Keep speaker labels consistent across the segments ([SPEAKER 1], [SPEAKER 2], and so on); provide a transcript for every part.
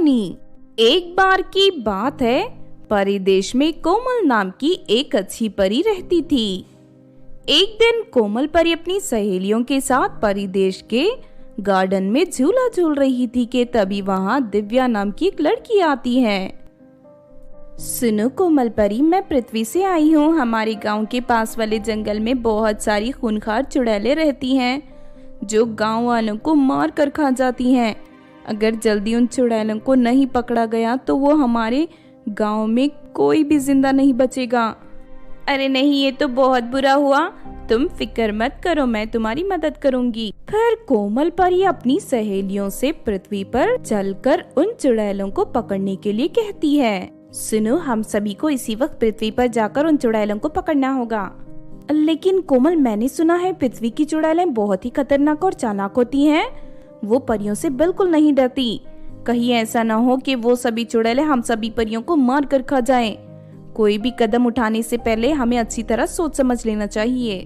[SPEAKER 1] कहानी। एक बार की बात है, परी देश में कोमल नाम की एक अच्छी परी रहती थी। एक दिन कोमल परी अपनी सहेलियों के साथ परी देश के गार्डन में झूला झूल रही थी कि तभी वहां दिव्या नाम की एक लड़की आती है। सुनो कोमल परी, मैं पृथ्वी से आई हूँ। हमारे गांव के पास वाले जंगल में बहुत सारी खूंखार चुड़ैलें रहती हैं जो गांव वालों को मार कर खा जाती हैं। अगर जल्दी उन चुड़ैलों को नहीं पकड़ा गया तो वो हमारे गांव में कोई भी जिंदा नहीं बचेगा। अरे नहीं, ये तो बहुत बुरा हुआ। तुम फिक्र मत करो, मैं तुम्हारी मदद करूंगी। फिर कोमल परी अपनी सहेलियों से पृथ्वी पर चलकर उन चुड़ैलों को पकड़ने के लिए कहती है। सुनो, हम सभी को इसी वक्त पृथ्वी पर जाकर उन चुड़ैलों को पकड़ना होगा। लेकिन कोमल, मैंने सुना है पृथ्वी की चुड़ैलें बहुत ही खतरनाक और चालाक होती हैं। वो परियों से बिल्कुल नहीं डरती। कहीं ऐसा ना हो कि वो सभी चुड़ैलें हम सभी परियों को मार कर खा जाएं। कोई भी कदम उठाने से पहले हमें अच्छी तरह सोच समझ लेना चाहिए।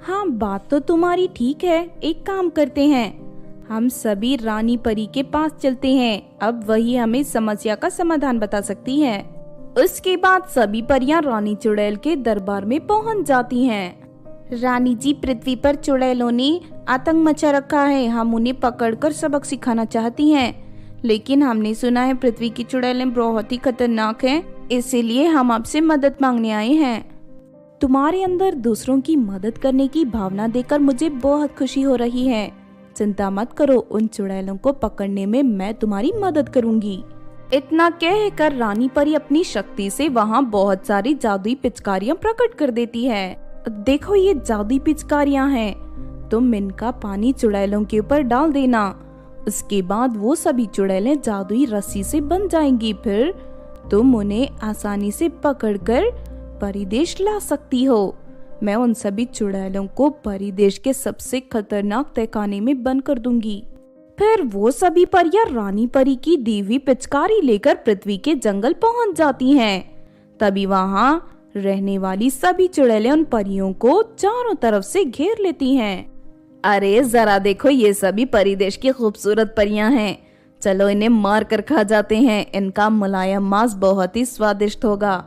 [SPEAKER 1] हाँ, बात तो तुम्हारी ठीक है। एक काम करते हैं, हम सभी रानी परी के पास चलते हैं। अब वही हमें समस्या का समाधान बता सकती है। उसके बाद सभी परियां रानी चुड़ैल के दरबार में पहुंच जाती हैं। रानी जी, पृथ्वी पर चुड़ैलों ने आतंक मचा रखा है। हम उन्हें पकड़कर सबक सिखाना चाहती हैं, लेकिन हमने सुना है पृथ्वी की चुड़ैलें बहुत ही खतरनाक हैं, इसीलिए हम आपसे मदद मांगने आए हैं। तुम्हारे अंदर दूसरों की मदद करने की भावना देखकर मुझे बहुत खुशी हो रही है। चिंता मत करो, उन चुड़ैलों को पकड़ने में मैं तुम्हारी मदद करूंगी। इतना कहकर रानी परी अपनी शक्ति से वहाँ बहुत सारी जादुई पिचकारियां प्रकट कर देती है। देखो, ये जादुई पिचकारियां हैं। तुम इनका पानी चुड़ैलों के ऊपर डाल देना। उसके बाद वो सभी चुड़ैलें जादुई रस्सी से बन जाएंगी। फिर तुम उन्हें आसानी से पकड़कर परिदेश ला सकती हो। मैं उन सभी चुड़ैलों को परिदेश के सबसे खतरनाक तहखाने में बंद कर दूंगी। फिर वो सभी परियां रानी परी की दी हुई पिचकारी लेकर पृथ्वी के जंगल पहुंच जाती हैं। तभी वहां रहने वाली सभी चुड़ैलें उन परियों को चारों तरफ से घेर लेती हैं। अरे जरा देखो, ये सभी परिदेश की खूबसूरत परियां हैं। चलो इन्हें मार कर खा जाते हैं। इनका मुलायम मांस बहुत ही स्वादिष्ट होगा।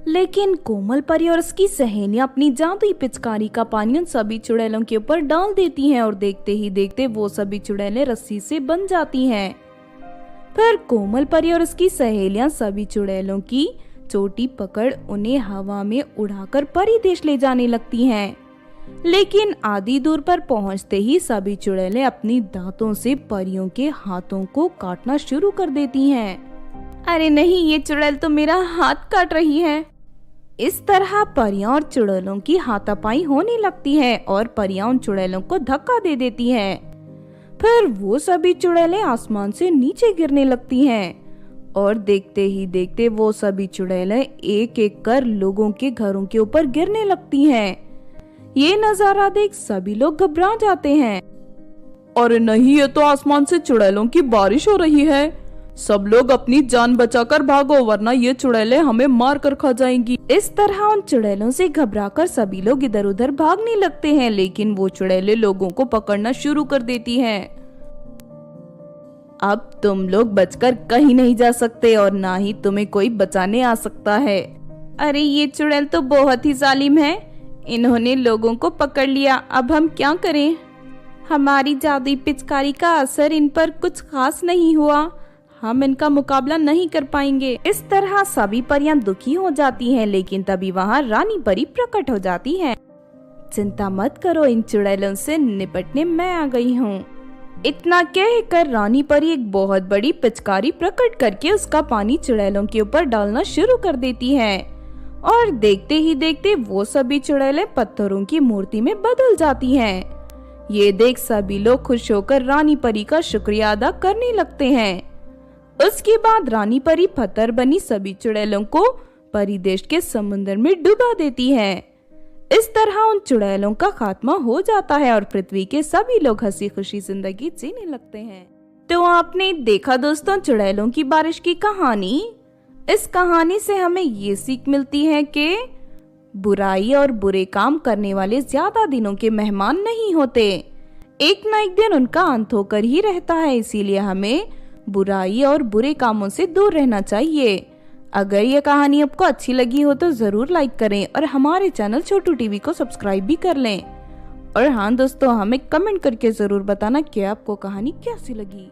[SPEAKER 1] लेकिन कोमल परी और उसकी सहेलियां अपनी जादुई पिचकारी का पानी उन सभी चुड़ैलों के ऊपर डाल देती हैं और देखते ही देखते वो सभी चुड़ैलें रस्सी से बन जाती हैं। फिर कोमल परी और उसकी सहेलियां सभी चुड़ैलों की चोटी पकड़ उन्हें हवा में उड़ाकर परिदेश ले जाने लगती हैं। लेकिन आधी दूर पर पहुंचते ही सभी चुड़ैलें अपनी दांतों से परियों के हाथों को काटना शुरू कर देती हैं। अरे नहीं, ये चुड़ैल तो मेरा हाथ काट रही है। इस तरह परियां और चुड़ैलों की हाथापाई होने लगती है और परियां उन चुड़ैलों को धक्का दे देती हैं। फिर वो सभी चुड़ैलें आसमान से नीचे गिरने लगती हैं और देखते ही देखते वो सभी चुड़ैलें एक एक कर लोगों के घरों के ऊपर गिरने लगती हैं। ये नजारा देख सभी लोग घबरा जाते हैं।
[SPEAKER 2] अरे नहीं, ये तो आसमान से चुड़ैलों की बारिश हो रही है। सब लोग अपनी जान बचाकर भागो, वरना ये चुड़ैलें हमें मार कर खा जाएंगी।
[SPEAKER 1] इस तरह उन चुड़ैलों से घबराकर सभी लोग इधर उधर भागने लगते हैं, लेकिन वो चुड़ैलें लोगों को पकड़ना शुरू कर देती हैं। अब तुम लोग बचकर कहीं नहीं जा सकते और ना ही तुम्हें कोई बचाने आ सकता है। अरे ये चुड़ैल तो बहुत ही जालिम है। इन्होंने लोगों को पकड़ लिया। अब हम क्या करें? हमारी जादुई पिचकारी का असर इन पर कुछ खास नहीं हुआ। हम इनका मुकाबला नहीं कर पाएंगे। इस तरह सभी परियां दुखी हो जाती हैं, लेकिन तभी वहाँ रानी परी प्रकट हो जाती है। चिंता मत करो, इन चुड़ैलों से निपटने मैं आ गई हूँ। इतना कहकर रानी परी एक बहुत बड़ी पिचकारी प्रकट करके उसका पानी चुड़ैलों के ऊपर डालना शुरू कर देती है और देखते ही देखते वो सभी चुड़ैलें पत्थरों की मूर्ति में बदल जाती हैं। ये देख सभी लोग खुश होकर रानी परी का शुक्रिया अदा करने लगते हैं। उसके बाद रानी परी पत्थर बनी सभी चुड़ैलों को परिदेश के समुद्र में डुबा देती है। इस तरह उन चुड़ैलों का खात्मा हो जाता है और पृथ्वी के सभी लोग हंसी खुशी जिंदगी जीने लगते हैं। तो आपने देखा दोस्तों, चुड़ैलों की बारिश की कहानी। इस कहानी से हमें ये सीख मिलती है कि बुराई और बुरे काम करने वाले ज्यादा दिनों के मेहमान नहीं होते। एक न एक दिन उनका अंत होकर ही रहता है, इसीलिए हमें बुराई और बुरे कामों से दूर रहना चाहिए। अगर ये कहानी आपको अच्छी लगी हो तो जरूर लाइक करें और हमारे चैनल छोटू टीवी को सब्सक्राइब भी कर लें। और हाँ दोस्तों, हमें कमेंट करके जरूर बताना कि आपको कहानी कैसी लगी।